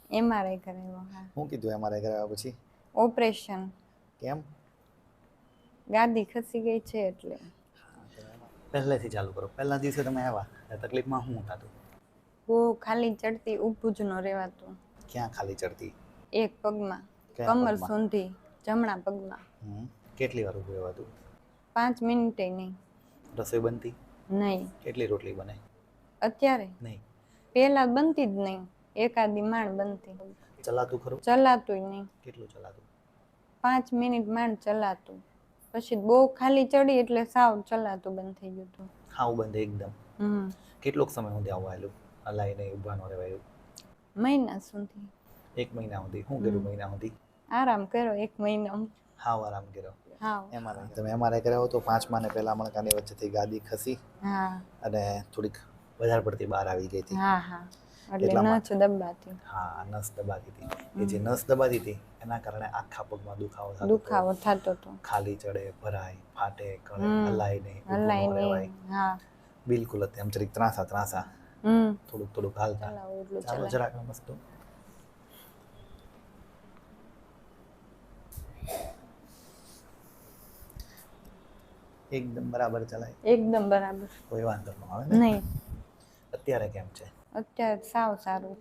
MRI કરાવ્યો. હા. શું કીધું એમઆરઆઈ કરાવ્યા પછી? ઓપરેશન. કેમ? ગાદી ખસી ગઈ છે એટલે. પહેલેથી ચાલુ કરો. પહેલા દિવસે તમે આવ્યા તકલીફમાં શું થતું? બહુ ખાલી ચડતી, ઊભું જ ન રહેવાતું. ક્યાં ખાલી ચડતી? એક પગમાં, કયા કમર પગમાં? સુધી, જમણા પગમાં. કેટલી વાર ઊભું રહેવાતું? 5 મિનિટે નહીં. રસોઈ બનતી? નહીં. કેટલી રોટલી બને? અત્યારે નહીં. પહેલા બનતી જ નહીં, એકાદી માંડ બનતી. ચલાતું ખરું? ચલાતુંય નહીં. કેટલું ચલાતું? 5 મિનિટ માંડ ચલાતું. પછી બહુ ખાલી ચડી એટલે સાવ ચલાતું બંધ થઈ ગયું હતું. હાવ બંધ એકદમ? કેટલોક સમય સુધી આવું આવેલું? હલાઈને ઊભા ન રહેવાયું? મહિના સુધી. 1 મહિના સુધી? શું કર્યું મહિના સુધી? આરામ કર્યો 1 મહિનો. હાવ આરામ કર્યો? હા. એમઆરઆઈ તમે એમઆરઆઈ કરાવો તો 5મા ને પહેલા મણકાની વચ્ચેથી ગાદી ખસી. હા. અને થોડીક વધારે પડતી બહાર આવી ગઈ હતી. હા હા. એટલે નસ દબાતી. હા, નસ દબાતી હતી. એ જે નસ દબાતી હતી એના કારણે આખા પગમાં દુખાવો થતો હતો. ખાલી ચડે, ભરાય, ફાટે, કળે, હલાય નહીં, હલાય નહીં. હા. બિલકુલ જ એમ જરીક ત્રાસા થોડુંક હાલતા. ચાલો જરાક મસ્ત. એકદમ બરાબર ચલાય? એકદમ બરાબર. કોઈ વાંધો ન આવે ને? નહીં. અત્યારે કેમ છે? અત્યારે સાવ સારું.